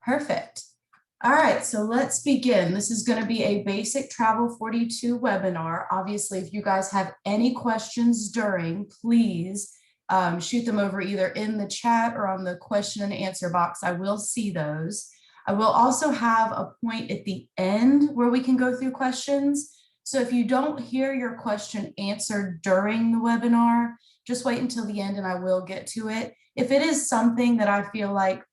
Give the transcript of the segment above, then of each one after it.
Perfect. All right, so let's begin. This is going to be a basic Travel 42 webinar. Obviously, if you guys have any questions during, please shoot them over either in the chat or on the question and answer box. I will see those. I will also have a point at the end where we can go through questions. So if you don't hear your question answered during the webinar, just wait until the end and I will get to it. If it is something that I feel like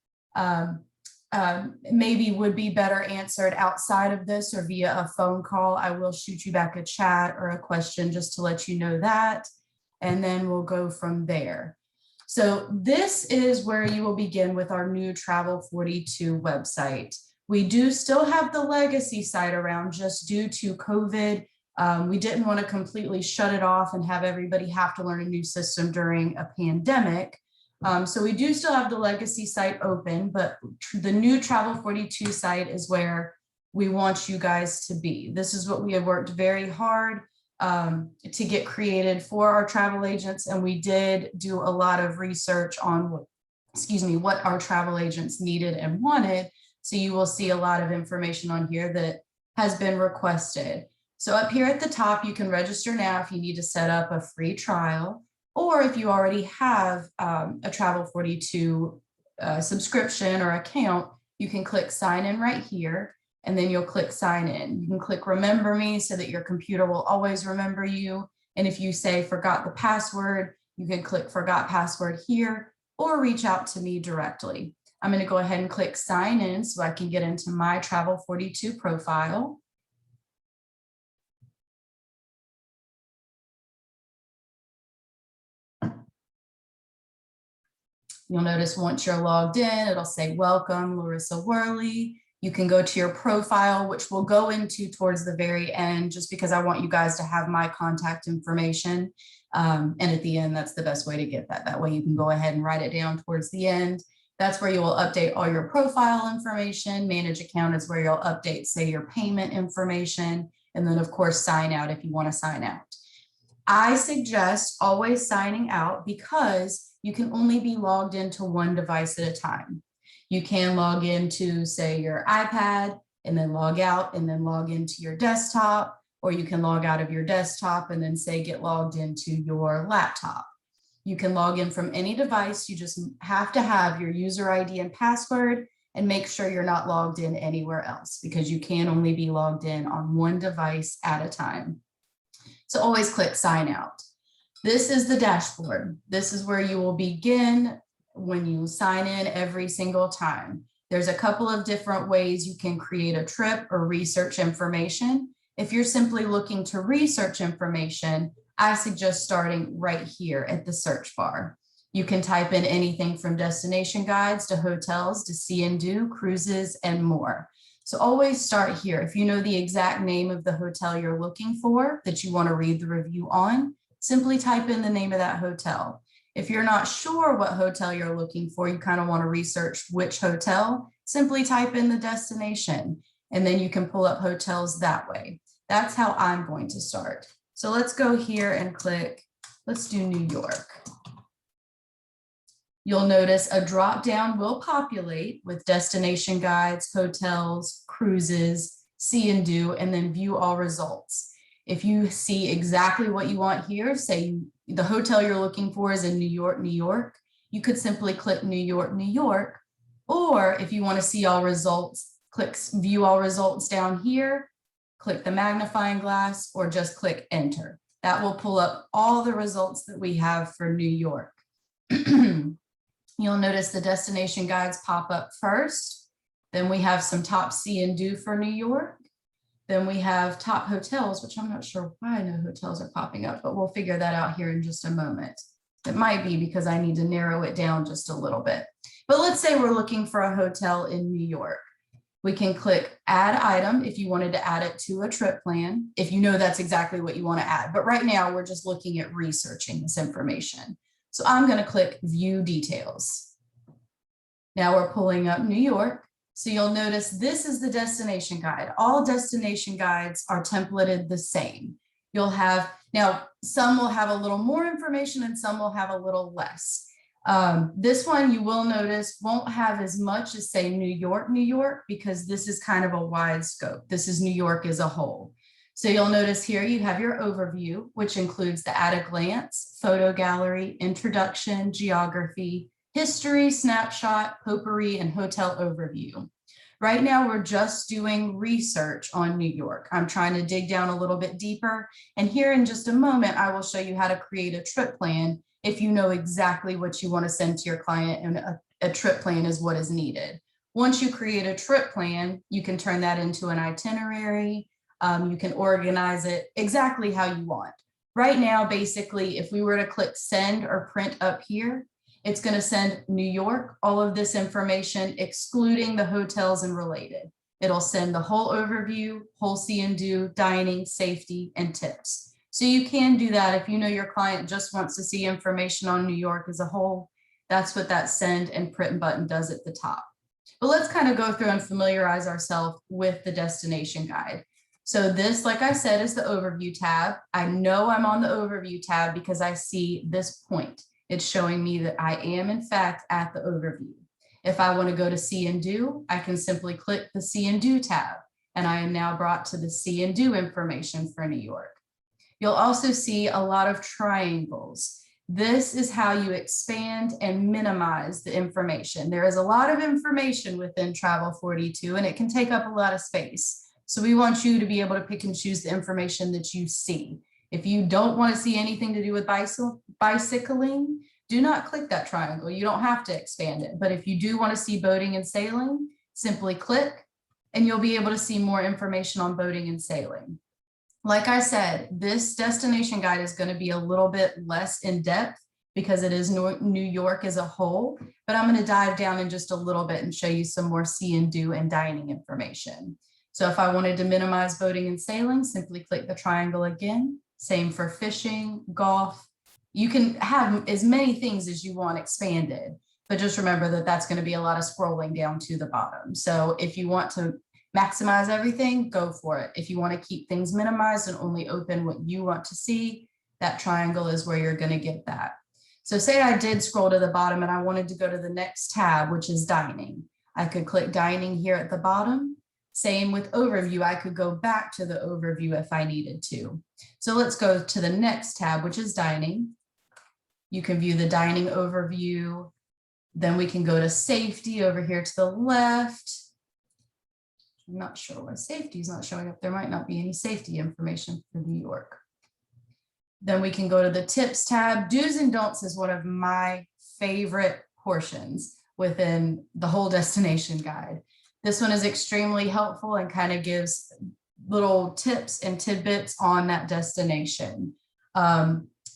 maybe would be better answered outside of this or via a phone call, I will shoot you back a chat or a question just to let you know that, and then we'll go from there. So this is where you will begin with our new Travel 42 website. We do still have the legacy site around just due to COVID. We didn't want to completely shut it off and have everybody have to learn a new system during a pandemic. So we do still have the legacy site open, but the new Travel 42 site is where we want you guys to be. This is what we have worked very hard to get created for our travel agents. And we did do a lot of research on what our travel agents needed and wanted. So you will see a lot of information on here that has been requested. So up here at the top, you can register now if you need to set up a free trial, or if you already have a Travel 42 subscription or account, you can click sign in right here, and then you'll click sign in. You can click remember me so that your computer will always remember you. And if you say forgot the password, you can click forgot password here or reach out to me directly. I'm going to go ahead and click sign in so I can get into my Travel 42 profile. You'll notice once you're logged in, it'll say welcome, Larissa Worley. You can go to your profile, which we'll go into towards the very end, just because I want you guys to have my contact information. And at the end, that's the best way to get that. That way you can go ahead and write it down towards the end. That's where you will update all your profile information. Manage account is where you'll update, say, your payment information. And then, of course, sign out if you want to sign out. I suggest always signing out because you can only be logged into one device at a time. You can log into, say, your iPad and then log out and then log into your desktop, or you can log out of your desktop and then say get logged into your laptop. You can log in from any device. You just have to have your user ID and password and make sure you're not logged in anywhere else because you can only be logged in on one device at a time. So always click sign out. This is the dashboard. This is where you will begin when you sign in every single time. There's a couple of different ways you can create a trip or research information. If you're simply looking to research information, I suggest starting right here at the search bar. You can type in anything from destination guides to hotels to see and do, cruises, and more. So always start here. If you know the exact name of the hotel you're looking for that you want to read the review on, simply type in the name of that hotel. If you're not sure what hotel you're looking for, you kind of want to research which hotel, simply type in the destination, and then you can pull up hotels that way. That's how I'm going to start. So let's go here and click, let's do New York. You'll notice a drop down will populate with destination guides, hotels, cruises, see and do, and then view all results. If you see exactly what you want here, say the hotel you're looking for is in New York, New York, you could simply click New York, New York. Or if you want to see all results, click view all results down here, click the magnifying glass, or just click enter. That will pull up all the results that we have for New York. You'll notice the destination guides pop up first. Then we have some top see and do for New York. Then we have top hotels, which I'm not sure why no hotels are popping up, but we'll figure that out here in just a moment. It might be because I need to narrow it down just a little bit. But let's say we're looking for a hotel in New York. We can click add item if you wanted to add it to a trip plan, if you know that's exactly what you want to add. But right now we're just looking at researching this information. So I'm going to click view details. Now we're pulling up New York. So you'll notice this is the destination guide. All destination guides are templated the same. You'll have, now some will have a little more information and some will have a little less. This one you will notice won't have as much as say New York, because this is kind of a wide scope. This is New York as a whole. So you'll notice here you have your overview, which includes the at a glance, photo gallery, introduction, geography, history, snapshot, potpourri, and hotel overview. Right now, we're just doing research on New York. I'm trying to dig down a little bit deeper. And here in just a moment, I will show you how to create a trip plan if you know exactly what you want to send to your client, and a trip plan is what is needed. Once you create a trip plan, you can turn that into an itinerary. You can organize it exactly how you want. Right now, basically, if we were to click send or print up here, it's going to send New York, all of this information, excluding the hotels and related. It'll send the whole overview, whole see and do, dining, safety, and tips. So you can do that if you know your client just wants to see information on New York as a whole. That's what that send and print button does at the top. But let's kind of go through and familiarize ourselves with the destination guide. So this, like I said, is the overview tab. I know I'm on the overview tab because I see this point. It's showing me that I am in fact at the overview. If I want to go to see and do, I can simply click the see and do tab, and I am now brought to the see and do information for New York. You'll also see a lot of triangles. This is how you expand and minimize the information. There is a lot of information within Travel 42, and it can take up a lot of space. So we want you to be able to pick and choose the information that you see. If you don't want to see anything to do with bicycling, do not click that triangle. You don't have to expand it. But if you do want to see boating and sailing, simply click, and you'll be able to see more information on boating and sailing. Like I said, this destination guide is going to be a little bit less in depth because it is New York as a whole, but I'm going to dive down in just a little bit and show you some more see and do and dining information. So if I wanted to minimize boating and sailing, simply click the triangle again. Same for fishing, golf. You can have as many things as you want expanded, but just remember that that's going to be a lot of scrolling down to the bottom. So if you want to maximize everything, go for it. If you want to keep things minimized and only open what you want to see, that triangle is where you're going to get that. So say I did scroll to the bottom and I wanted to go to the next tab, which is dining. I could click dining here at the bottom. Same with overview. I could go back to the overview if I needed to. So let's go to the next tab, which is dining. You can view the dining overview. Then we can go to safety over here to the left. I'm not sure why safety is not showing up. There might not be any safety information for New York. Then we can go to the tips tab. Do's and don'ts is one of my favorite portions within the whole destination guide. This one is extremely helpful and kind of gives little tips and tidbits on that destination.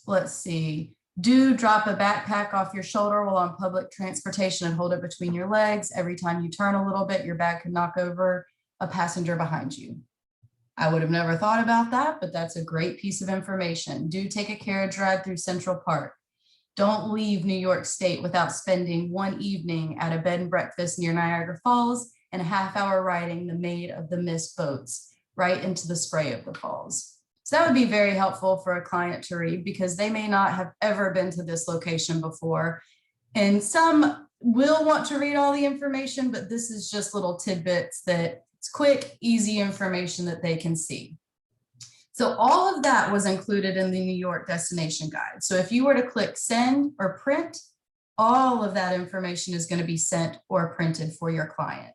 Let's see. Do drop a backpack off your shoulder while on public transportation and hold it between your legs. Every time you turn a little bit, your bag could knock over a passenger behind you. I would have never thought about that, but that's a great piece of information. Do take a carriage ride through Central Park. Don't leave New York State without spending one evening at a bed and breakfast near Niagara Falls and a half-hour riding the Maid of the Mist boats right into the spray of the falls. So that would be very helpful for a client to read because they may not have ever been to this location before. And some will want to read all the information, but this is just little tidbits that it's quick, easy information that they can see. So all of that was included in the New York destination guide. So if you were to click send or print, all of that information is going to be sent or printed for your client.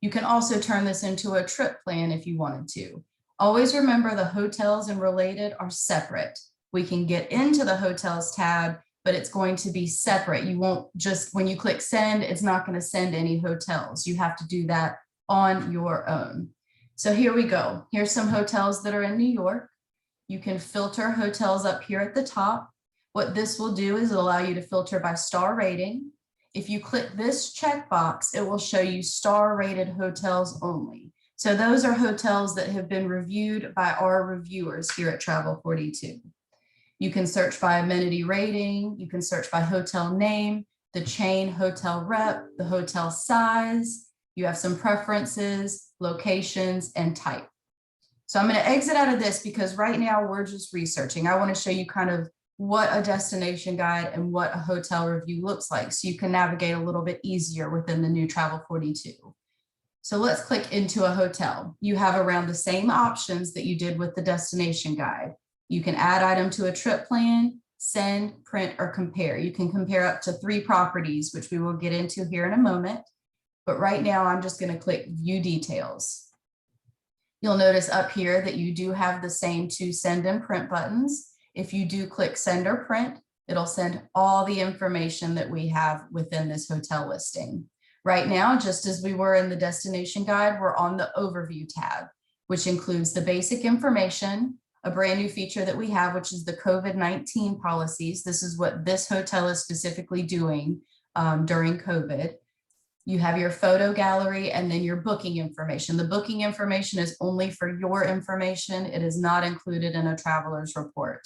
You can also turn this into a trip plan if you wanted to. Always remember the hotels and related are separate. We can get into the hotels tab, but it's going to be separate. You won't just, when you click send, it's not going to send any hotels. You have to do that on your own. So here we go. Here's some hotels that are in New York. You can filter hotels up here at the top. What this will do is allow you to filter by star rating. If you click this checkbox, it will show you star rated hotels only. So those are hotels that have been reviewed by our reviewers here at Travel 42. You can search by amenity rating. You can search by hotel name, the chain hotel rep, the hotel size. You have some preferences, locations, and type. So I'm going to exit out of this because right now we're just researching. I want to show you kind of what a destination guide and what a hotel review looks like, so you can navigate a little bit easier within the new Travel 42. So let's click into a hotel. You have around the same options that you did with the destination guide. You can add item to a trip plan, send, print, or compare. You can compare up to 3 properties, which we will get into here in a moment. But right now I'm just going to click view details. You'll notice up here that you do have the same 2 send and print buttons. If you do click send or print, it'll send all the information that we have within this hotel listing. Right now, just as we were in the destination guide, we're on the overview tab, which includes the basic information, a brand new feature that we have, which is the COVID-19 policies. This is what this hotel is specifically doing during COVID. You have your photo gallery and then your booking information. The booking information is only for your information. It is not included in a traveler's report.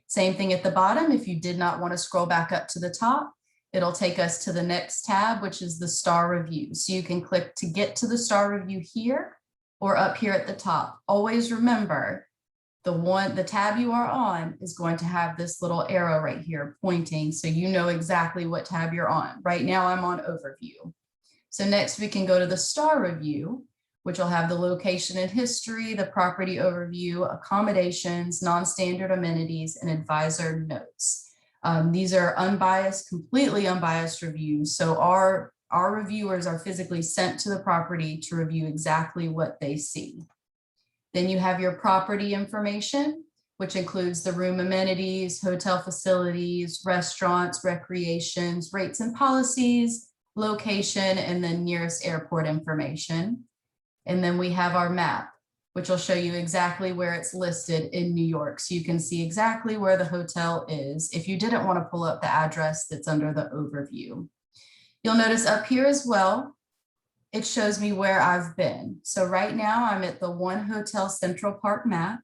Same thing at the bottom. If you did not want to scroll back up to the top, it'll take us to the next tab, which is the star review. So you can click to get to the star review here or up here at the top. Always remember, the tab you are on is going to have this little arrow right here pointing, so you know exactly what tab you're on. Right now I'm on overview. So next we can go to the star review, which will have the location and history, the property overview, accommodations, non-standard amenities, and advisor notes. These are unbiased, completely unbiased reviews. So our reviewers are physically sent to the property to review exactly what they see. Then you have your property information, which includes the room amenities, hotel facilities, restaurants, recreations, rates and policies, location, and then nearest airport information. And then we have our map, which will show you exactly where it's listed in New York. So you can see exactly where the hotel is if you didn't want to pull up the address that's under the overview. You'll notice up here as well, it shows me where I've been. So right now I'm at the 1 Hotel Central Park map.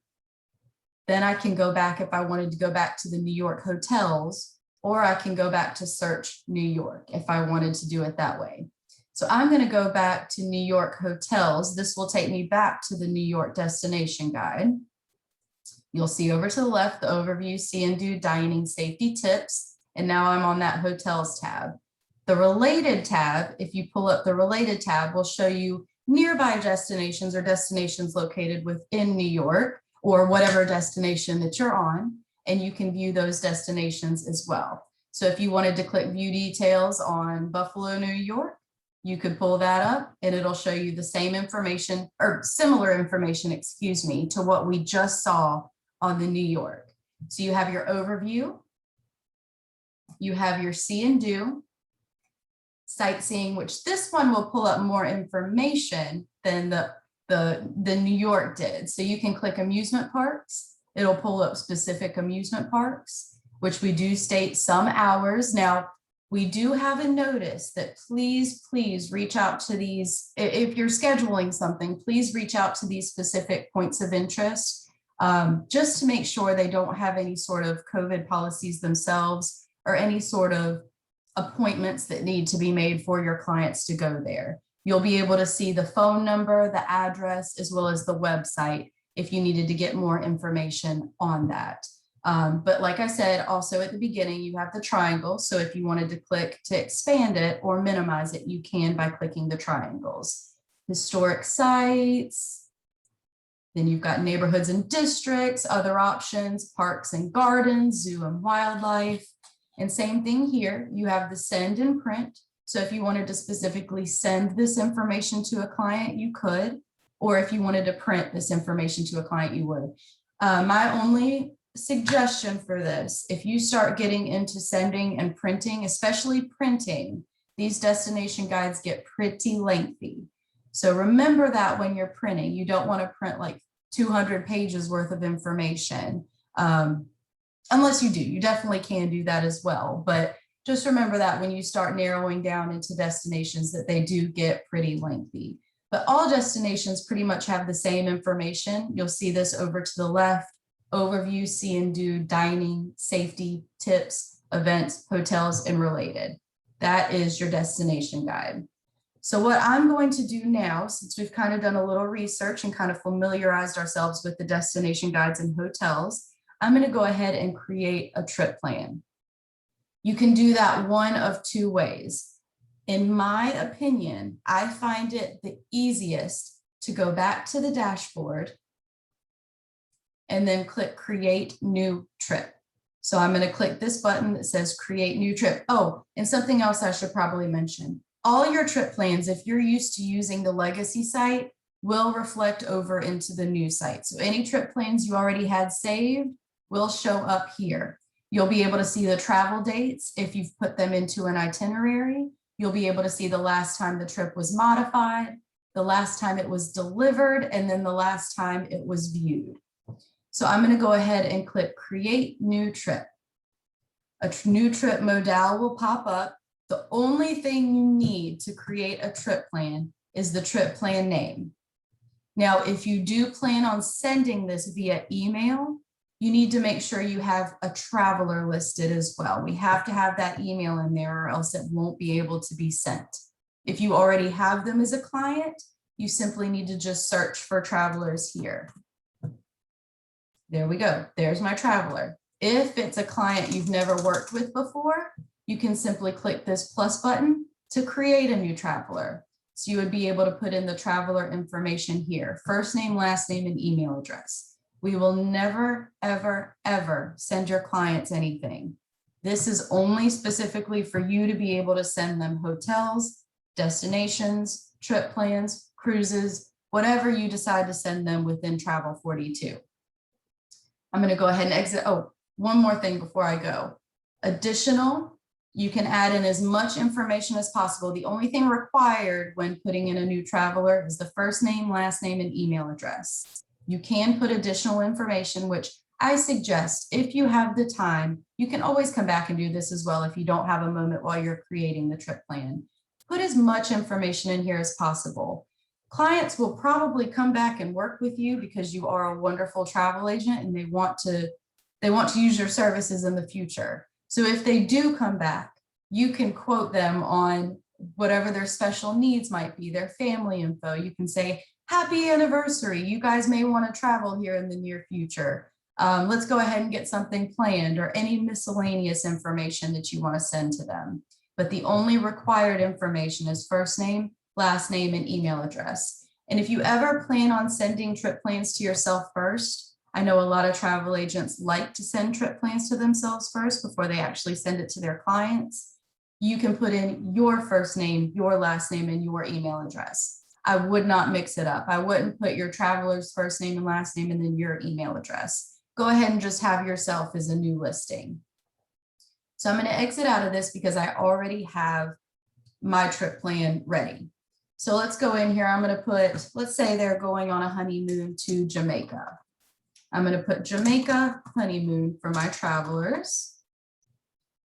Then I can go back if I wanted to go back to the New York hotels, or I can go back to search New York if I wanted to do it that way. So I'm going to go back to New York hotels. This will take me back to the New York destination guide. You'll see over to the left, the overview, see and do dining safety tips. And now I'm on that hotels tab. The related tab, if you pull up the related tab, will show you nearby destinations or destinations located within New York or whatever destination that you're on, and you can view those destinations as well. So if you wanted to click view details on Buffalo, New York, you could pull that up and it'll show you the same information or similar information, excuse me, to what we just saw on the New York. So you have your overview, you have your see and do, sightseeing, which this one will pull up more information than the New York did. So you can click amusement parks. It'll pull up specific amusement parks, which we do state some hours. Now, we do have a notice that please reach out to these. If you're scheduling something, please reach out to these specific points of interest, just to make sure they don't have any sort of COVID policies themselves or any sort of appointments that need to be made for your clients to go there. You'll be able to see the phone number, the address, as well as the website if you needed to get more information on that. But like I said, also at the beginning, you have the triangle. So if you wanted to click to expand it or minimize it, you can by clicking the triangles. Historic sites, then you've got neighborhoods and districts, other options, parks and gardens, zoo and wildlife. And same thing here, you have the send and print. So if you wanted to specifically send this information to a client, you could, or if you wanted to print this information to a client, you would. My only suggestion for this, if you start getting into sending and printing, especially printing, these destination guides get pretty lengthy. So remember that when you're printing, you don't want to print like 200 pages worth of information. Unless you do, you definitely can do that as well. But just remember that when you start narrowing down into destinations that they do get pretty lengthy. But all destinations pretty much have the same information. You'll see this over to the left, overview, see and do, dining, safety, tips, events, hotels, and related. That is your destination guide. So what I'm going to do now, since we've kind of done a little research and kind of familiarized ourselves with the destination guides and hotels, I'm going to go ahead and create a trip plan. You can do that one of two ways. In my opinion, I find it the easiest to go back to the dashboard and then click create new trip. So I'm going to click this button that says create new trip. Oh, and something else I should probably mention. All your trip plans, if you're used to using the legacy site, will reflect over into the new site. So any trip plans you already had saved will show up here. You'll be able to see the travel dates if you've put them into an itinerary. You'll be able to see the last time the trip was modified, the last time it was delivered, and then the last time it was viewed. So I'm going to go ahead and click create new trip. A new trip modal will pop up. The only thing you need to create a trip plan is the trip plan name. Now, if you do plan on sending this via email, you need to make sure you have a traveler listed as well. We have to have that email in there or else it won't be able to be sent. If you already have them as a client, you simply need to just search for travelers here. There we go. There's my traveler. If it's a client you've never worked with before, you can simply click this plus button to create a new traveler. So you would be able to put in the traveler information here, first name, last name, and email address. We will never, ever, ever send your clients anything. This is only specifically for you to be able to send them hotels, destinations, trip plans, cruises, whatever you decide to send them within Travel 42. I'm going to go ahead and exit. Oh, one more thing before I go. Additional, you can add in as much information as possible. The only thing required when putting in a new traveler is the first name, last name, and email address. You can put additional information, which I suggest if you have the time, you can always come back and do this as well if you don't have a moment while you're creating the trip plan. Put as much information in here as possible. Clients will probably come back and work with you because you are a wonderful travel agent and they want to use your services in the future. So if they do come back, you can quote them on whatever their special needs might be, their family info. You can say, happy anniversary. You guys may want to travel here in the near future. Let's go ahead and get something planned, or any miscellaneous information that you want to send to them. But the only required information is first name, last name, and email address. And if you ever plan on sending trip plans to yourself first, I know a lot of travel agents like to send trip plans to themselves first before they actually send it to their clients. You can put in your first name, your last name, and your email address. I would not mix it up. I wouldn't put your traveler's first name and last name and then your email address. Go ahead and just have yourself as a new listing. So I'm going to exit out of this because I already have my trip plan ready. So let's go in here. I'm going to put, let's say they're going on a honeymoon to Jamaica. I'm going to put Jamaica honeymoon for my travelers.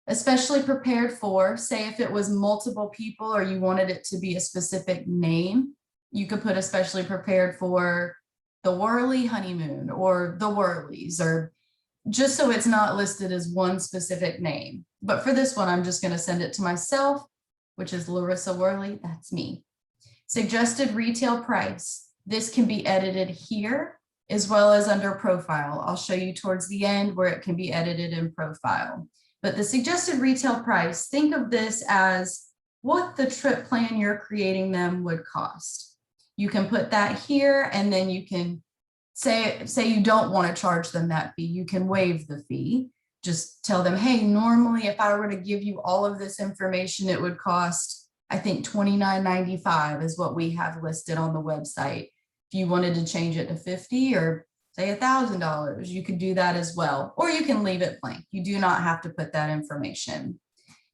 Especially prepared for, say if it was multiple people or you wanted it to be a specific name, you could put especially prepared for the Whirly honeymoon or the Whirlies, or just so it's not listed as one specific name. But for this one, I'm just going to send it to myself, which is Larissa Whirly. That's me. Suggested retail price. This can be edited here as well as under profile. I'll show you towards the end where it can be edited in profile. But the suggested retail price, think of this as what the trip plan you're creating them would cost. You can put that here, and then you can say you don't want to charge them that fee. You can waive the fee. Just tell them, hey, normally if I were to give you all of this information, it would cost, I think $29.95 is what we have listed on the website. If you wanted to change it to $50 or say $1,000, you could do that as well, or you can leave it blank. You do not have to put that information.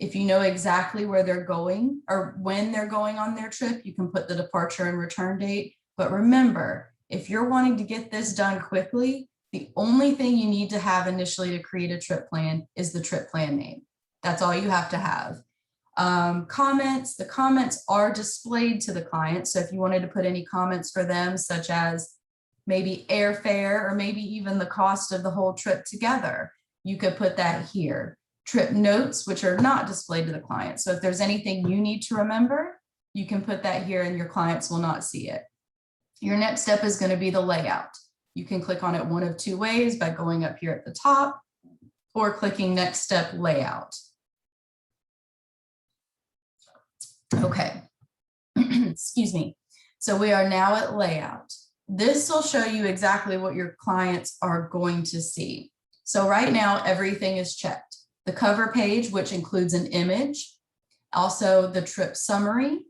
If you know exactly where they're going or when they're going on their trip, you can put the departure and return date. But remember, if you're wanting to get this done quickly, the only thing you need to have initially to create a trip plan is the trip plan name. That's all you have to have. Comments, the comments are displayed to the client. So if you wanted to put any comments for them, such as maybe airfare or maybe even the cost of the whole trip together, you could put that here. Trip notes, which are not displayed to the client. So if there's anything you need to remember, you can put that here and your clients will not see it. Your next step is going to be the layout. You can click on it one of two ways, by going up here at the top or clicking next step layout. Okay, excuse me. So we are now at layout. This will show you exactly what your clients are going to see. So right now, everything is checked. The cover page, which includes an image, also the trip summary,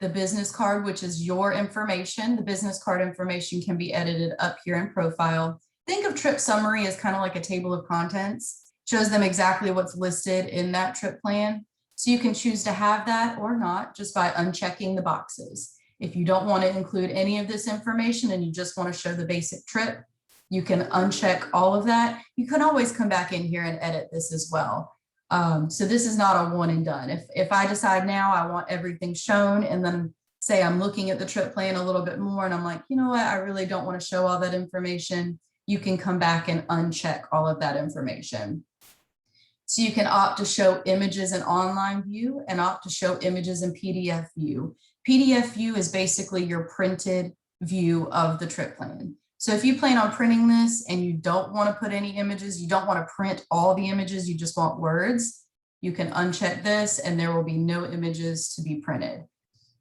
the business card, which is your information. The business card information can be edited up here in profile. Think of trip summary as kind of like a table of contents, shows them exactly what's listed in that trip plan. So you can choose to have that or not just by unchecking the boxes. If you don't want to include any of this information and you just want to show the basic trip, you can uncheck all of that. You can always come back in here and edit this as well. So this is not a one and done. If I decide now I want everything shown, and then say I'm looking at the trip plan a little bit more and I'm like, you know what, I really don't want to show all that information, you can come back and uncheck all of that information. So you can opt to show images in online view and opt to show images in PDF view. PDF view is basically your printed view of the trip plan. So if you plan on printing this and you don't want to put any images, you don't want to print all the images, you just want words, you can uncheck this and there will be no images to be printed.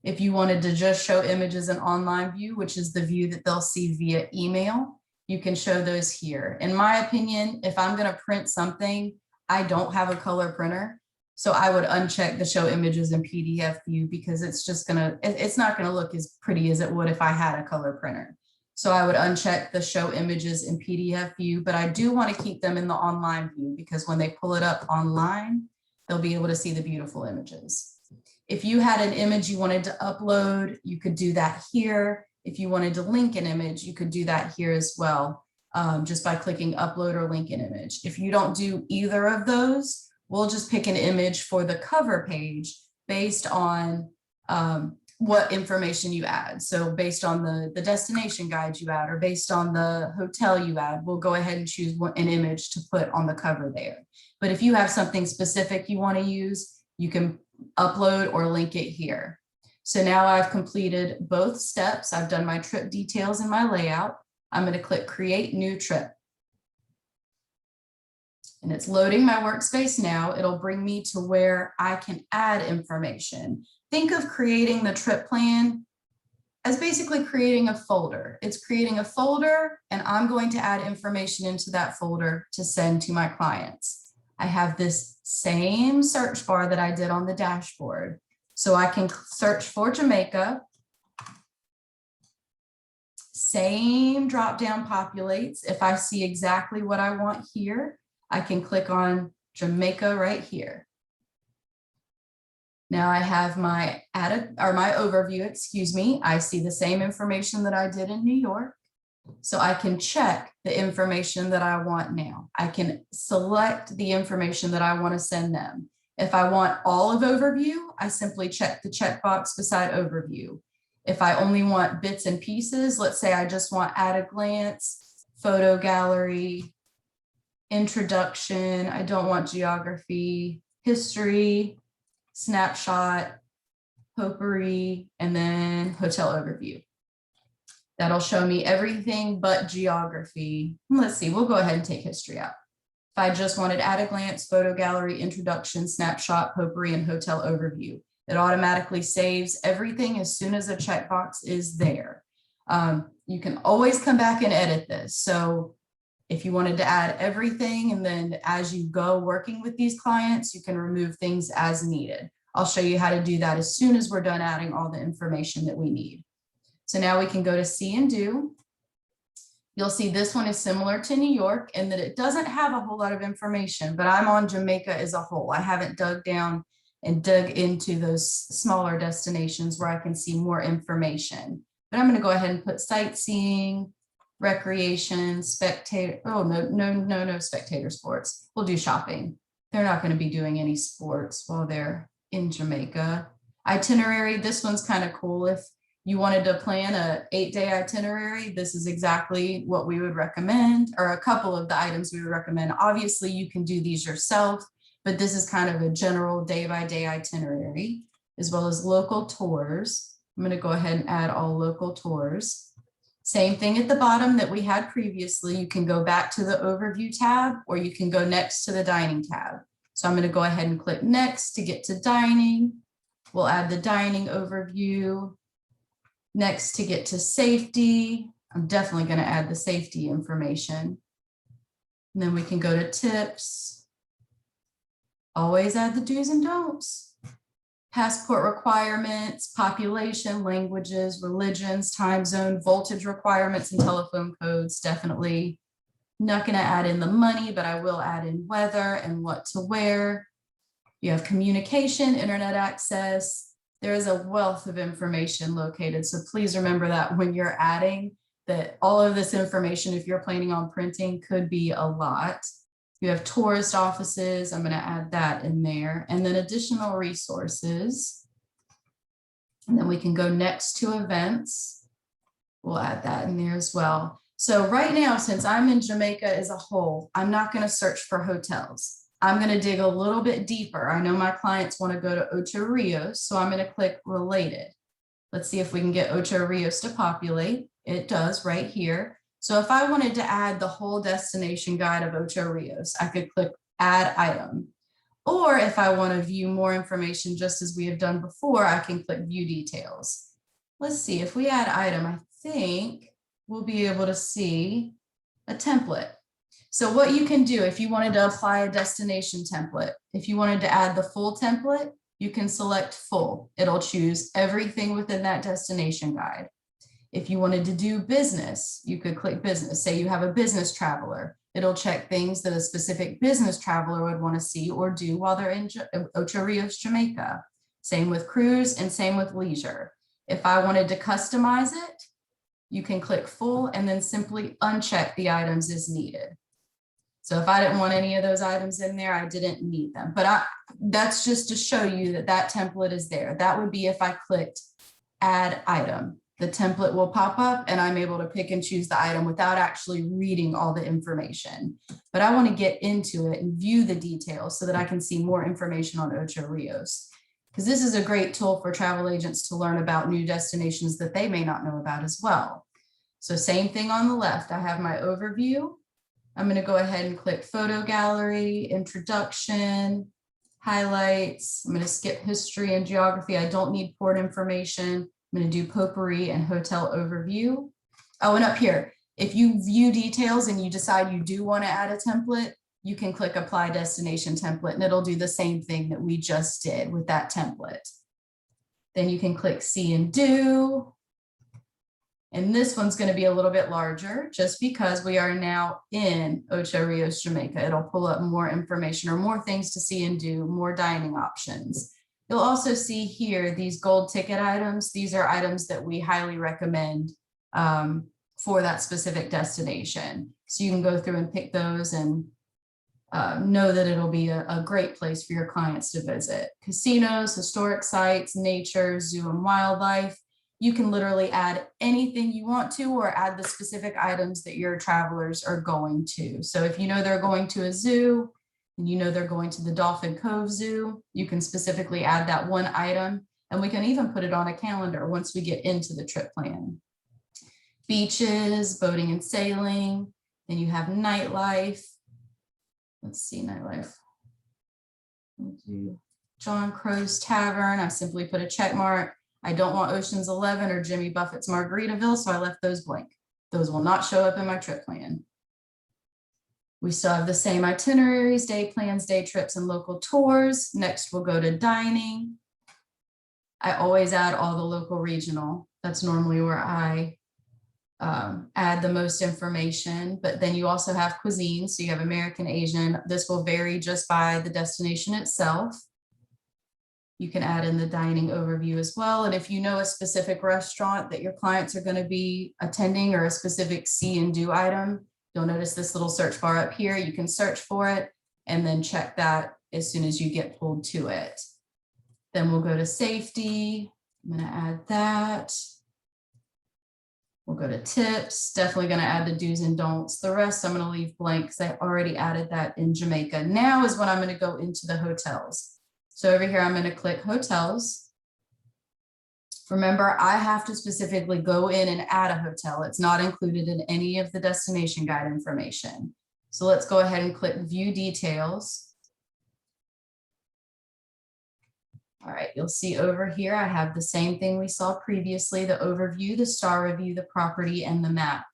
If you wanted to just show images in online view, which is the view that they'll see via email, you can show those here. In my opinion, if I'm going to print something, I don't have a color printer, so I would uncheck the show images in PDF view because it's not going to look as pretty as it would if I had a color printer. So I would uncheck the show images in PDF view, but I do want to keep them in the online view because when they pull it up online, they'll be able to see the beautiful images. If you had an image you wanted to upload, you could do that here. If you wanted to link an image, you could do that here as well, just by clicking upload or link an image. If you don't do either of those, we'll just pick an image for the cover page based on what information you add. So based on the destination guide you add or based on the hotel you add, we'll go ahead and choose an image to put on the cover there. But if you have something specific you want to use, you can upload or link it here. So now I've completed both steps. I've done my trip details and my layout. I'm going to click create new trip. And it's loading my workspace now. It'll bring me to where I can add information. Think of creating the trip plan as basically creating a folder. It's creating a folder and I'm going to add information into that folder to send to my clients. I have this same search bar that I did on the dashboard. So I can search for Jamaica. Same drop down populates. If I see exactly what I want here, I can click on Jamaica right here. Now I have my my overview, excuse me. I see the same information that I did in New York. So I can check the information that I want now. I can select the information that I want to send them. If I want all of overview, I simply check the checkbox beside overview. If I only want bits and pieces, let's say I just want at a glance, photo gallery, introduction, I don't want geography, history, snapshot, potpourri, and then hotel overview. That'll show me everything but geography. Let's see, we'll go ahead and take history out. If I just wanted at a glance, photo gallery, introduction, snapshot, potpourri, and hotel overview, it automatically saves everything as soon as a checkbox is there. You can always come back and edit this. So if you wanted to add everything and then as you go working with these clients, you can remove things as needed. I'll show you how to do that as soon as we're done adding all the information that we need. So now we can go to see and do. You'll see this one is similar to New York in that it doesn't have a whole lot of information, but I'm on Jamaica as a whole. I haven't dug down and dug into those smaller destinations where I can see more information. But I'm going to go ahead and put sightseeing, recreation, spectator. Oh, no spectator sports. We'll do shopping. They're not going to be doing any sports while they're in Jamaica. Itinerary. This one's kind of cool. If you wanted to plan a 8-day itinerary, this is exactly what we would recommend, or a couple of the items we would recommend. Obviously, you can do these yourself, but this is kind of a general day-by-day itinerary, as well as local tours. I'm going to go ahead and add all local tours. Same thing at the bottom that we had previously. You can go back to the overview tab, or you can go next to the dining tab. So I'm going to go ahead and click next to get to dining. We'll add the dining overview. Next to get to safety. I'm definitely going to add the safety information. And then we can go to tips. Always add the do's and don'ts. Passport requirements, population, languages, religions, time zone, voltage requirements, and telephone codes. Definitely not going to add in the money, but I will add in weather and what to wear. You have communication, internet access. There is a wealth of information located. So please remember that when you're adding that all of this information, if you're planning on printing, could be a lot. You have tourist offices. I'm going to add that in there, and then additional resources. And then we can go next to events. We'll add that in there as well. So right now, since I'm in Jamaica as a whole, I'm not going to search for hotels. I'm going to dig a little bit deeper. I know my clients want to go to Ocho Rios, so I'm going to click related. Let's see if we can get Ocho Rios to populate. It does right here. So if I wanted to add the whole destination guide of Ocho Rios, I could click add item. Or if I want to view more information, just as we have done before, I can click view details. Let's see, if we add item, I think we'll be able to see a template. So what you can do if you wanted to apply a destination template, if you wanted to add the full template, you can select full. It'll choose everything within that destination guide. If you wanted to do business, you could click business. Say you have a business traveler. It'll check things that a specific business traveler would want to see or do while they're in Ocho Rios, Jamaica. Same with cruise and same with leisure. If I wanted to customize it, you can click full and then simply uncheck the items as needed. So if I didn't want any of those items in there, I didn't need them. But that's just to show you that that template is there. That would be if I clicked add item. The template will pop up and I'm able to pick and choose the item without actually reading all the information. But I want to get into it and view the details so that I can see more information on Ocho Rios. Because this is a great tool for travel agents to learn about new destinations that they may not know about as well. So same thing on the left, I have my overview. I'm going to go ahead and click photo gallery, introduction, highlights. I'm going to skip history and geography. I don't need port information. I'm going to do potpourri and hotel overview. Oh, and up here, if you view details and you decide you do want to add a template, you can click apply destination template and it'll do the same thing that we just did with that template. Then you can click see and do. And this one's going to be a little bit larger just because we are now in Ocho Rios, Jamaica. It'll pull up more information or more things to see and do, more dining options. You'll also see here these gold ticket items. These are items that we highly recommend for that specific destination. So you can go through and pick those and know that it'll be a great place for your clients to visit. Casinos, historic sites, nature, zoo and wildlife. You can literally add anything you want to or add the specific items that your travelers are going to. So if you know they're going to a zoo, and you know they're going to the Dolphin Cove Zoo, you can specifically add that one item, and we can even put it on a calendar once we get into the trip plan. Beaches, boating and sailing, then you have nightlife. Let's see, nightlife. We'll do John Crow's Tavern. I simply put a check mark. I don't want Ocean's 11 or Jimmy Buffett's Margaritaville, so I left those blank. Those will not show up in my trip plan. We still have the same itineraries, day plans, day trips, and local tours. Next, we'll go to dining. I always add all the local regional. That's normally where I add the most information, but then you also have cuisine. So you have American, Asian. This will vary just by the destination itself. You can add in the dining overview as well. And if you know a specific restaurant that your clients are going to be attending or a specific see and do item, you'll notice this little search bar up here. You can search for it and then check that as soon as you get pulled to it. Then we'll go to safety. I'm going to add that. We'll go to tips. Definitely going to add the do's and don'ts. The rest I'm going to leave blank because I already added that in Jamaica. Now is when I'm going to go into the hotels. So over here, I'm going to click hotels. Remember, I have to specifically go in and add a hotel. It's not included in any of the destination guide information. So let's go ahead and click view details. All right, you'll see over here, I have the same thing we saw previously, the overview, the star review, the property, and the map.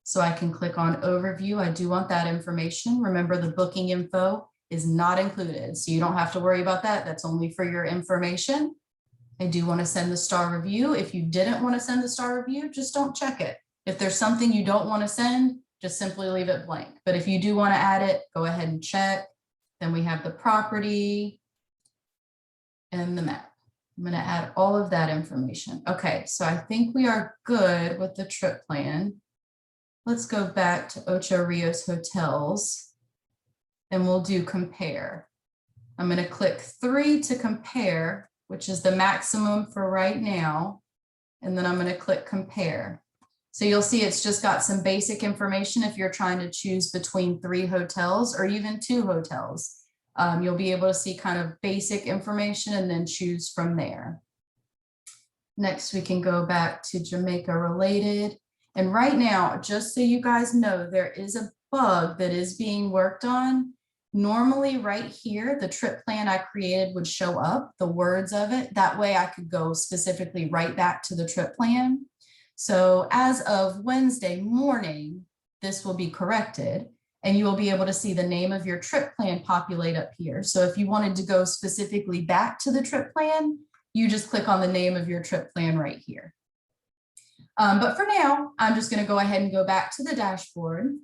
So I can click on overview. I do want that information. Remember, the booking info is not included, so you don't have to worry about that. That's only for your information. I do want to send the star review. If you didn't want to send the star review, just don't check it. If there's something you don't want to send, just simply leave it blank. But if you do want to add it, go ahead and check. Then we have the property and the map. I'm going to add all of that information. Okay, so I think we are good with the trip plan. Let's go back to Ocho Rios Hotels and we'll do compare. I'm going to click 3 to compare, which is the maximum for right now. And then I'm going to click compare. So you'll see it's just got some basic information if you're trying to choose between 3 hotels or even 2 hotels. You'll be able to see kind of basic information and then choose from there. Next, we can go back to Jamaica related. And right now, just so you guys know, there is a bug that is being worked on. Normally right here, the trip plan I created would show up, the words of it. That way I could go specifically right back to the trip plan. So as of Wednesday morning, this will be corrected. And you will be able to see the name of your trip plan populate up here. So if you wanted to go specifically back to the trip plan, you just click on the name of your trip plan right here. But for now, I'm just going to go ahead and go back to the dashboard.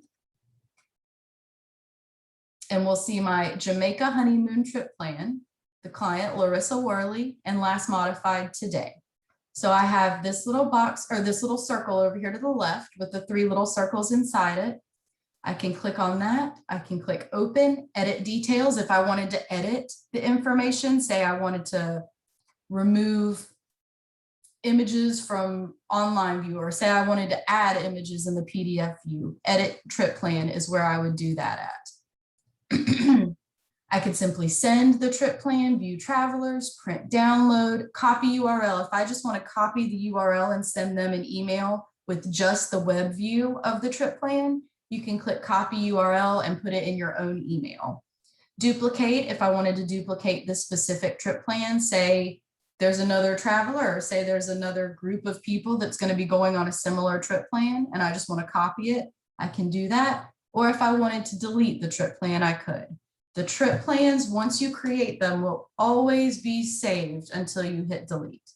And we'll see my Jamaica honeymoon trip plan, the client Larissa Worley, and last modified today. So I have this little box or this little circle over here to the left with the 3 little circles inside it. I can click on that. I can click open, edit details. If I wanted to edit the information, say I wanted to remove images from online view, or say I wanted to add images in the PDF view, edit trip plan is where I would do that at. I could simply send the trip plan, view travelers, print, download, copy URL. If I just want to copy the URL and send them an email with just the web view of the trip plan, you can click copy URL and put it in your own email. Duplicate, if I wanted to duplicate this specific trip plan, say there's another traveler, or say there's another group of people that's going to be going on a similar trip plan and I just want to copy it, I can do that. Or if I wanted to delete the trip plan, I could. The trip plans, once you create them, will always be saved until you hit delete.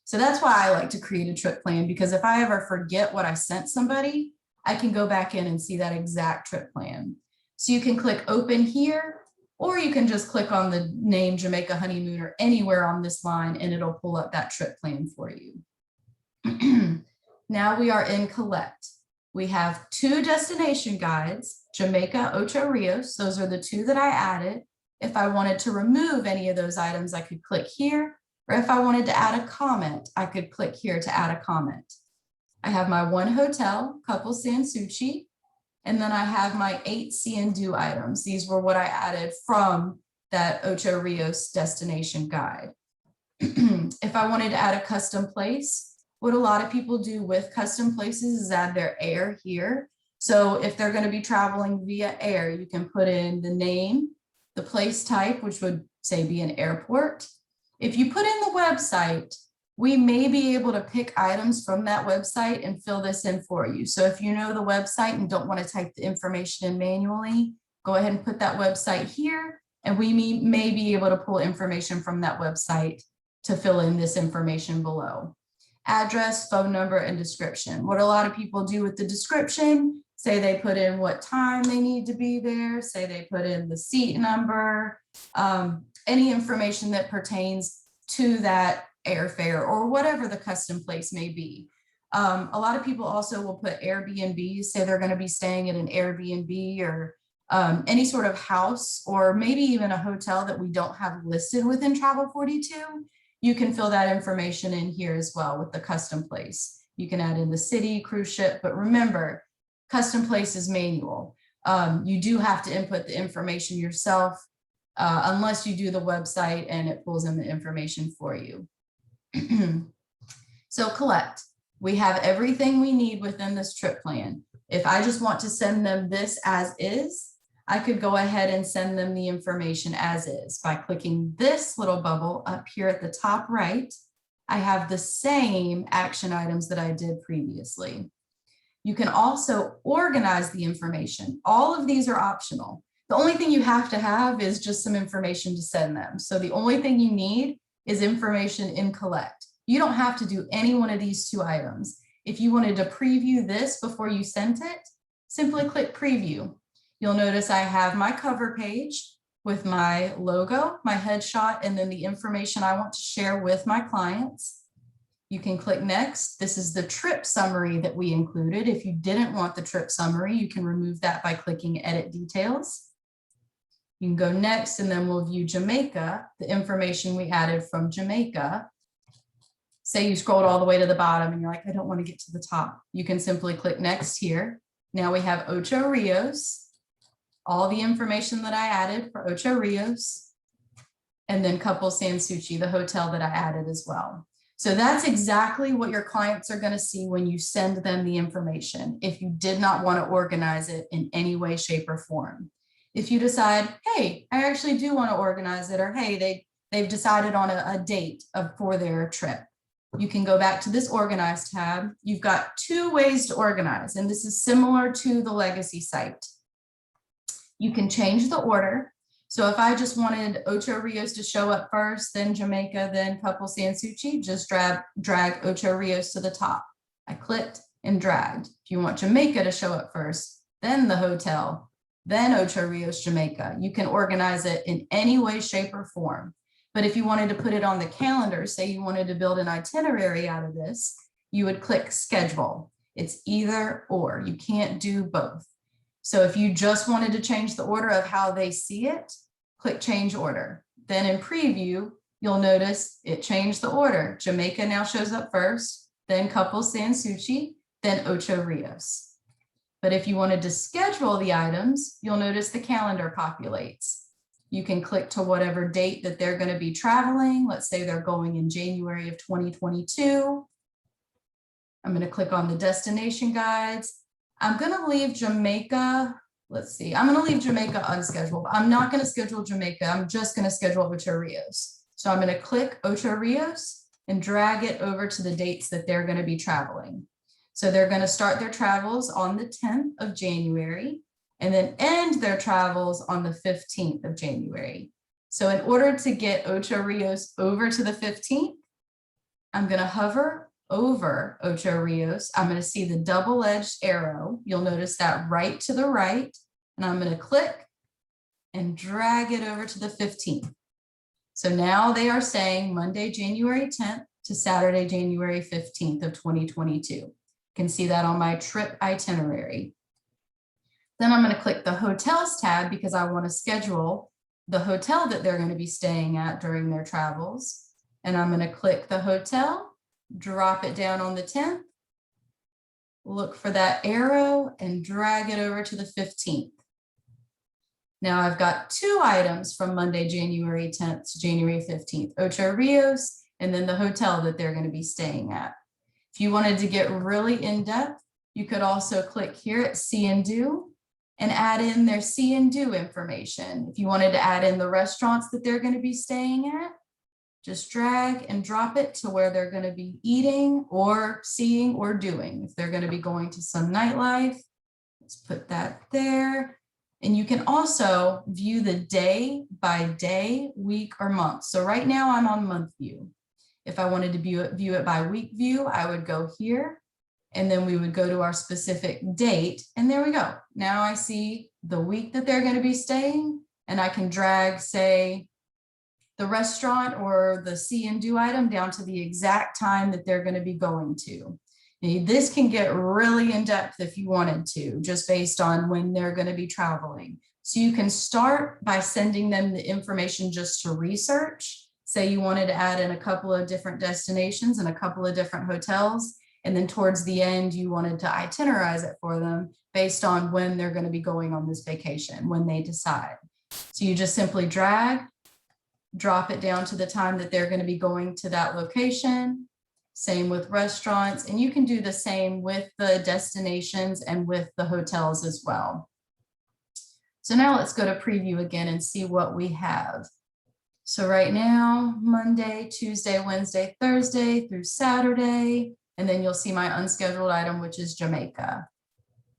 So that's why I like to create a trip plan, because if I ever forget what I sent somebody, I can go back in and see that exact trip plan. So you can click open here, or you can just click on the name Jamaica Honeymoon or anywhere on this line and it'll pull up that trip plan for you. Now we are in collect. We have 2 destination guides, Jamaica, Ocho Rios. Those are the 2 that I added. If I wanted to remove any of those items, I could click here, or if I wanted to add a comment, I could click here to add a comment. I have my 1 hotel, couple Sansuchi, and then I have my 8 see and do items. These were what I added from that Ocho Rios destination guide. If I wanted to add a custom place, what a lot of people do with custom places is add their air here. So if they're going to be traveling via air, you can put in the name, the place type, which would say be an airport. If you put in the website, we may be able to pick items from that website and fill this in for you. So if you know the website and don't want to type the information in manually, go ahead and put that website here, and we may be able to pull information from that website to fill in this information below. Address, phone number, and description. What a lot of people do with the description, say they put in what time they need to be there, say they put in the seat number, any information that pertains to that airfare or whatever the custom place may be. A lot of people also will put Airbnb, say they're going to be staying at an Airbnb or any sort of house, or maybe even a hotel that we don't have listed within Travel 42. You can fill that information in here as well with the custom place. You can add in the city, cruise ship, but remember, custom place is manual. You do have to input the information yourself unless you do the website and it pulls in the information for you. So collect. We have everything we need within this trip plan. If I just want to send them this as is, I could go ahead and send them the information as is by clicking this little bubble up here at the top right. I have the same action items that I did previously. You can also organize the information. All of these are optional. The only thing you have to have is just some information to send them. So the only thing you need is information in collect. You don't have to do any one of these two items. If you wanted to preview this before you sent it, simply click preview. You'll notice I have my cover page with my logo, my headshot, and then the information I want to share with my clients. You can click next. This is the trip summary that we included. If you didn't want the trip summary, you can remove that by clicking edit details. You can go next, and then we'll view Jamaica, the information we added from Jamaica. Say you scrolled all the way to the bottom and you're like, I don't want to get to the top. You can simply click next here. Now we have Ocho Rios, all the information that I added for Ocho Rios, and then Couple Sansuchi, the hotel that I added as well. So that's exactly what your clients are going to see when you send them the information, if you did not want to organize it in any way, shape, or form. If you decide, hey, I actually do want to organize it, or hey, they've decided on a date for their trip, you can go back to this Organize tab. You've got two ways to organize, and this is similar to the Legacy site. You can change the order. So if I just wanted Ocho Rios to show up first, then Jamaica, then Couple Sansuchi, just drag Ocho Rios to the top. I clicked and dragged. If you want Jamaica to show up first, then the hotel, then Ocho Rios, Jamaica. You can organize it in any way, shape, or form. But if you wanted to put it on the calendar, say you wanted to build an itinerary out of this, you would click schedule. It's either or, you can't do both. So if you just wanted to change the order of how they see it, click change order. Then in preview, you'll notice it changed the order. Jamaica now shows up first, then Couple Sansuchi, then Ocho Rios. But if you wanted to schedule the items, you'll notice the calendar populates. You can click to whatever date that they're going to be traveling. Let's say they're going in January of 2022. I'm going to click on the destination guides. I'm going to leave Jamaica. Let's see. I'm going to leave Jamaica unscheduled. I'm not going to schedule Jamaica. I'm just going to schedule Ocho Rios. So I'm going to click Ocho Rios and drag it over to the dates that they're going to be traveling. So they're going to start their travels on the 10th of January. And then end their travels on the 15th of January. So in order to get Ocho Rios over to the 15th, I'm going to hover over Ocho Rios. I'm going to see the double-edged arrow. You'll notice that right to the right, and I'm going to click and drag it over to the 15th. So now they are saying Monday, January 10th to Saturday, January 15th of 2022. You can see that on my trip itinerary. Then I'm going to click the hotels tab because I want to schedule the hotel that they're going to be staying at during their travels. And I'm going to click the hotel, drop it down on the 10th, look for that arrow and drag it over to the 15th. Now I've got two items from Monday, January 10th to January 15th, Ocho Rios, and then the hotel that they're going to be staying at. If you wanted to get really in depth, you could also click here at See and Do and add in their see and do information. If you wanted to add in the restaurants that they're going to be staying at, just drag and drop it to where they're going to be eating or seeing or doing. If they're going to be going to some nightlife, let's put that there. And you can also view the day by day, week, or month. So right now I'm on month view. If I wanted to view it by week view, I would go here. And then we would go to our specific date, and there we go. Now I see the week that they're going to be staying, and I can drag, say, the restaurant or the see and do item down to the exact time that they're going to be going to. Now, this can get really in depth if you wanted to, just based on when they're going to be traveling. So you can start by sending them the information just to research. Say you wanted to add in a couple of different destinations and a couple of different hotels. And then towards the end, you wanted to itinerize it for them based on when they're going to be going on this vacation, when they decide. So you just simply drag, drop it down to the time that they're going to be going to that location, Same with restaurants, and you can do the same with the destinations and with the hotels as well. So now let's go to preview again and see what we have. So right now, Monday, Tuesday, Wednesday, Thursday through Saturday, and then you'll see my unscheduled item, which is Jamaica.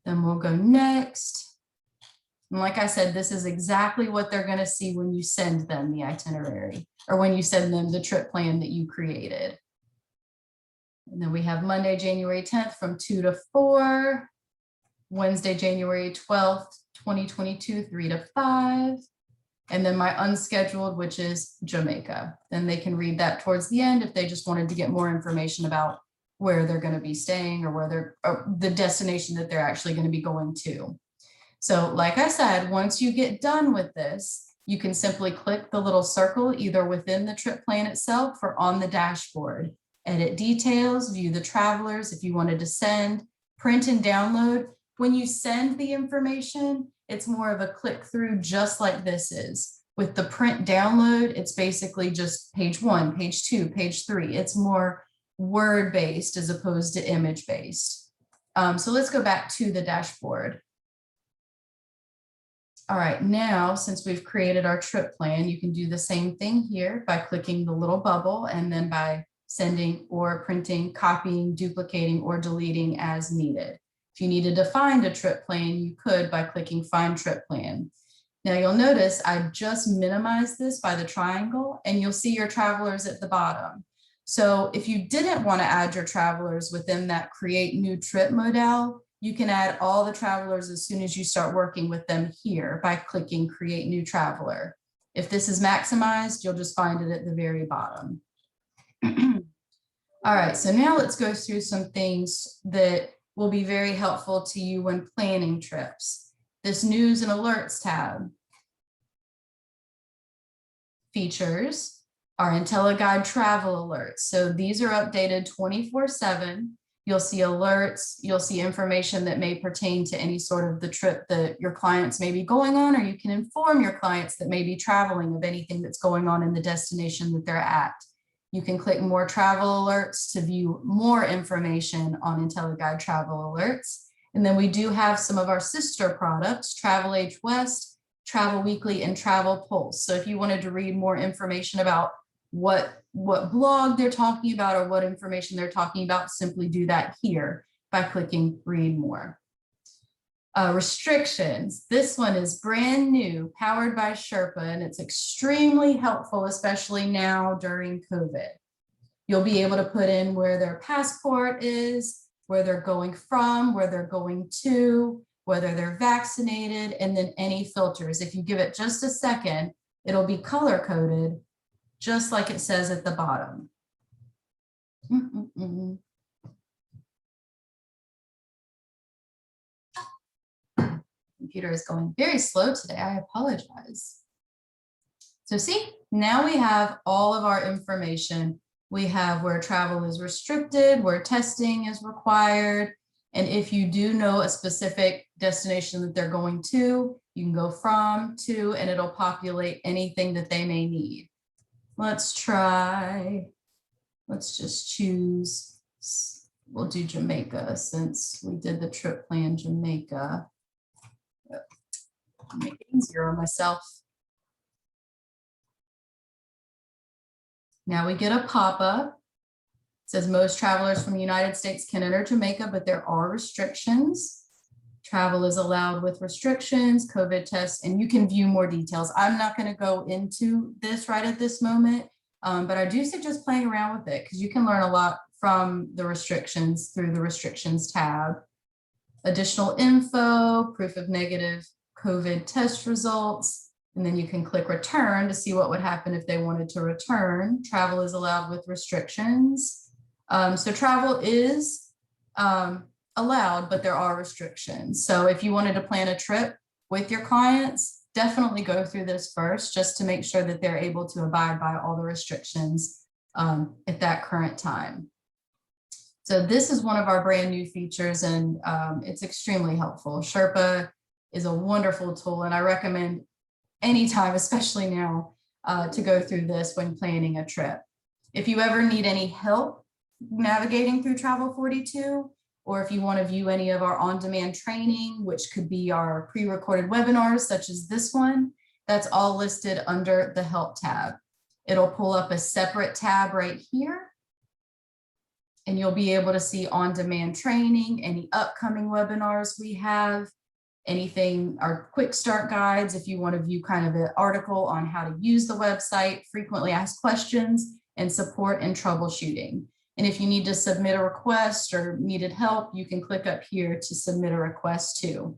Then we'll go next. And like I said, this is exactly what they're going to see when you send them the itinerary or when you send them the trip plan that you created. And then we have Monday, January 10th from 2 to 4, Wednesday, January 12th, 2022, 3 to 5. And then my unscheduled, which is Jamaica. Then they can read that towards the end if they just wanted to get more information about where they're going to be staying or where or the destination that they're actually going to be going to. So like I said, once you get done with this, you can simply click the little circle either within the trip plan itself or on the dashboard. Edit details, view the travelers if you wanted to send, print and download. When you send the information, it's more of a click through just like this is. With the print download, it's basically just page 1, page 2, page 3. It's more word-based as opposed to image-based. So let's go back to the dashboard. All right, now since we've created our trip plan, you can do the same thing here by clicking the little bubble and then by sending or printing, copying, duplicating, or deleting as needed. If you needed to find a trip plan, you could by clicking Find Trip Plan. Now you'll notice I just minimized this by the triangle and you'll see your travelers at the bottom. So if you didn't want to add your travelers within that Create New Trip modal, you can add all the travelers as soon as you start working with them here by clicking Create New Traveler. If this is maximized, you'll just find it at the very bottom. All right, so now let's go through some things that will be very helpful to you when planning trips. This News and Alerts tab. Features are in Teleguide travel alerts. So these are updated 24/7. You'll see alerts, you'll see information that may pertain to any sort of the trip that your clients may be going on, or you can inform your clients that may be traveling of anything that's going on in the destination that they're at. You can click more travel alerts to view more information on Teleguide travel alerts. And then we do have some of our sister products, Travel Age West, Travel Weekly, and Travel Pulse. So if you wanted to read more information about what blog they're talking about or what information they're talking about, simply do that here by clicking Read More. Restrictions. This one is brand new, powered by Sherpa, and it's extremely helpful, especially now during COVID. You'll be able to put in where their passport is, where they're going from, where they're going to, whether they're vaccinated, and then any filters. If you give it just a second, it'll be color coded, just like it says at the bottom. Computer is going very slow today. I apologize. So see, now we have all of our information. We have where travel is restricted, where testing is required. And if you do know a specific destination that they're going to, you can go from, to, and it'll populate anything that they may need. Let's try, let's just choose, we'll do Jamaica since we did the trip plan Jamaica. Make it easier on myself. Now we get a pop-up. It says most travelers from the United States can enter Jamaica, but there are restrictions. Travel is allowed with restrictions, COVID tests, and you can view more details. I'm not going to go into this right at this moment, but I do suggest playing around with it because you can learn a lot from the restrictions through the restrictions tab. Additional info, proof of negative COVID test results, and then you can click return to see what would happen if they wanted to return. Travel is allowed with restrictions. So travel is allowed, but there are restrictions. So if you wanted to plan a trip with your clients, definitely go through this first just to make sure that they're able to abide by all the restrictions at that current time. So this is one of our brand new features, and it's extremely helpful. Sherpa is a wonderful tool, and I recommend anytime, especially now, to go through this when planning a trip. If you ever need any help navigating through Travel 42, or if you want to view any of our on-demand training, which could be our pre-recorded webinars, such as this one, that's all listed under the Help tab. It'll pull up a separate tab right here, and you'll be able to see on-demand training, any upcoming webinars we have, anything, our quick start guides, if you want to view kind of an article on how to use the website, frequently asked questions, and support and troubleshooting. And if you need to submit a request or needed help, you can click up here to submit a request too.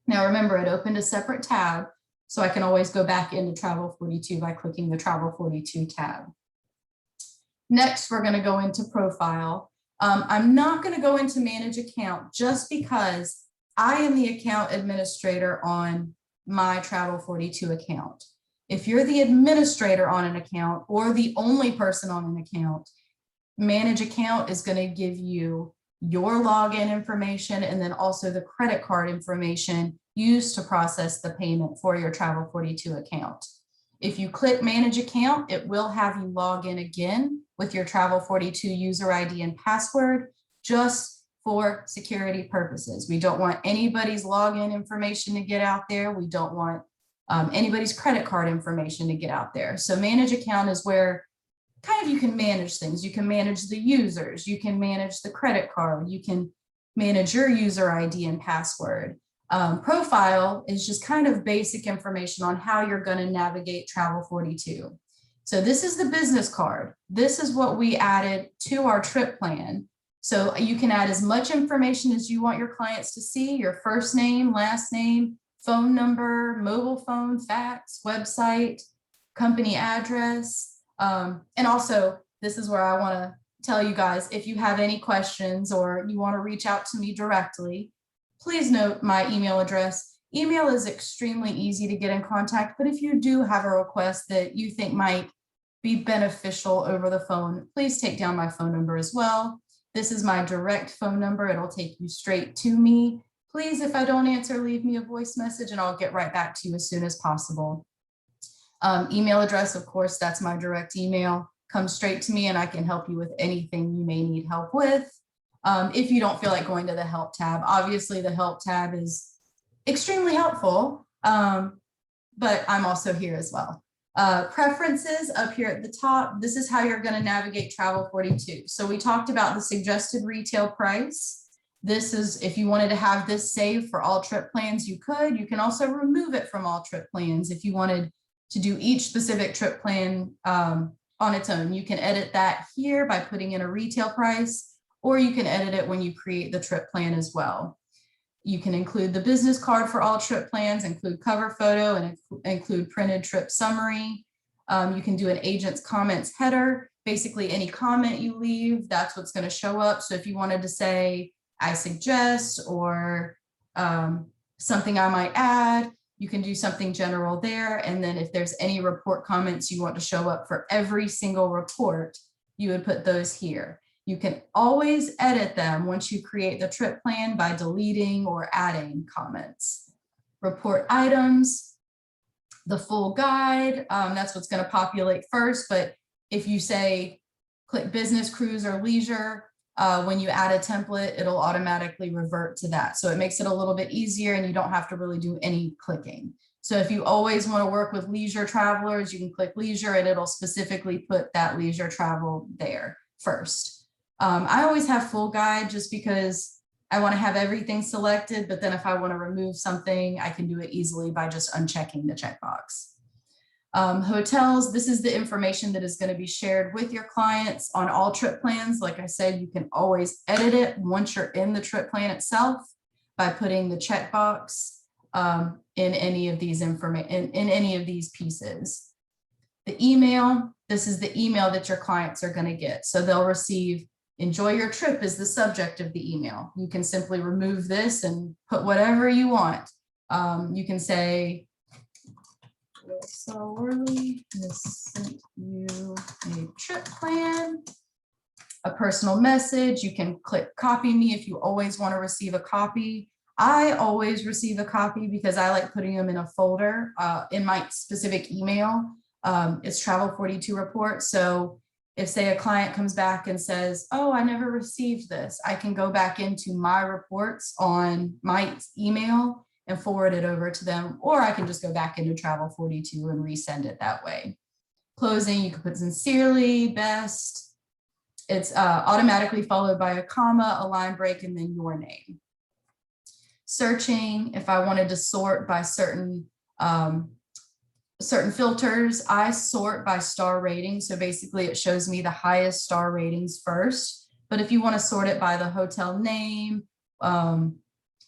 Now remember, it opened a separate tab, so I can always go back into Travel 42 by clicking the Travel 42 tab. Next, we're going to go into profile. I'm not going to go into manage account just because I am the account administrator on my Travel 42 account. If you're the administrator on an account or the only person on an account, manage account is going to give you your login information and then also the credit card information used to process the payment for your Travel 42 account. If you click manage account, it will have you log in again with your Travel 42 user ID and password just for security purposes. We don't want anybody's login information to get out there. We don't want anybody's credit card information to get out there. So manage account is where kind of you can manage things. You can manage the users, you can manage the credit card, you can manage your user ID and password. Profile is just kind of basic information on how you're going to navigate Travel 42. So this is the business card. This is what we added to our trip plan. So you can add as much information as you want your clients to see: your first name, last name, phone number, mobile phone, fax, website, company address. And also, this is where I want to tell you guys, if you have any questions or you want to reach out to me directly, please note my email address. Email is extremely easy to get in contact, but if you do have a request that you think might be beneficial over the phone, please take down my phone number as well. This is my direct phone number. It'll take you straight to me. Please, if I don't answer, leave me a voice message and I'll get right back to you as soon as possible. Email address, of course, that's my direct email. Come straight to me and I can help you with anything you may need help with. If you don't feel like going to the help tab, obviously the help tab is extremely helpful, but I'm also here as well. Preferences up here at the top, this is how you're going to navigate Travel 42. So we talked about the suggested retail price. This is if you wanted to have this saved for all trip plans, you could. You can also remove it from all trip plans if you wanted to do each specific trip plan on its own. You can edit that here by putting in a retail price, or you can edit it when you create the trip plan as well. You can include the business card for all trip plans, include cover photo, and include printed trip summary. You can do an agent's comments header. Basically, any comment you leave, that's what's going to show up. So if you wanted to say, I suggest, or something I might add, you can do something general there. And then if there's any report comments you want to show up for every single report, you would put those here. You can always edit them once you create the trip plan by deleting or adding comments. Report items, the full guide, that's what's going to populate first. But if you say click business, cruise, or leisure, when you add a template, it'll automatically revert to that. So it makes it a little bit easier and you don't have to really do any clicking. So if you always want to work with leisure travelers, you can click leisure and it'll specifically put that leisure travel there first. I always have full guide just because I want to have everything selected, but then if I want to remove something, I can do it easily by just unchecking the checkbox. Hotels, this is the information that is going to be shared with your clients on all trip plans. Like I said, you can always edit it once you're in the trip plan itself by putting the checkbox in any of these in any of these pieces. The email, this is the email that your clients are going to get. So they'll receive "Enjoy your trip" is the subject of the email. You can simply remove this and put whatever you want. You can say, "So early, has sent you a trip plan," a personal message. You can click copy me if you always want to receive a copy. I always receive a copy because I like putting them in a folder in my specific email. It's Travel 42 report. So If say a client comes back and says, oh, I never received this, I can go back into my reports on my email and forward it over to them, or I can just go back into Travel 42 and resend it that way. Closing, you can put sincerely, best. It's automatically followed by a comma, a line break, and then your name. Searching, if I wanted to sort by certain filters, I sort by star rating. So basically it shows me the highest star ratings first. But if you want to sort it by the hotel name,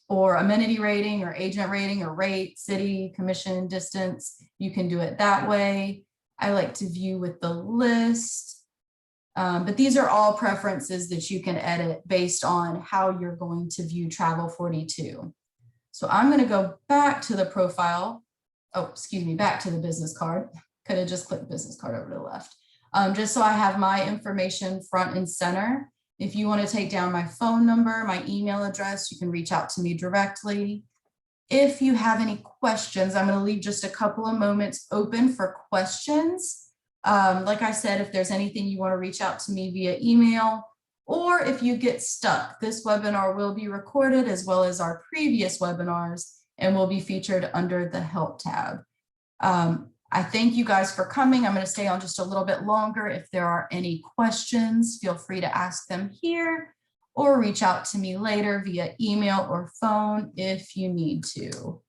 or amenity rating or agent rating or rate, city, commission, distance, you can do it that way. I like to view with the list. But these are all preferences that you can edit based on how you're going to view Travel 42. So I'm going to go back to the profile. Oh, excuse me, back to the business card. Could have just clicked business card over to the left. Just so I have my information front and center. If you want to take down my phone number, my email address, you can reach out to me directly. If you have any questions, I'm going to leave just a couple of moments open for questions. Like I said, if there's anything you want to reach out to me via email, or if you get stuck, this webinar will be recorded as well as our previous webinars and will be featured under the help tab. I thank you guys for coming. I'm going to stay on just a little bit longer. If there are any questions, feel free to ask them here or reach out to me later via email or phone if you need to.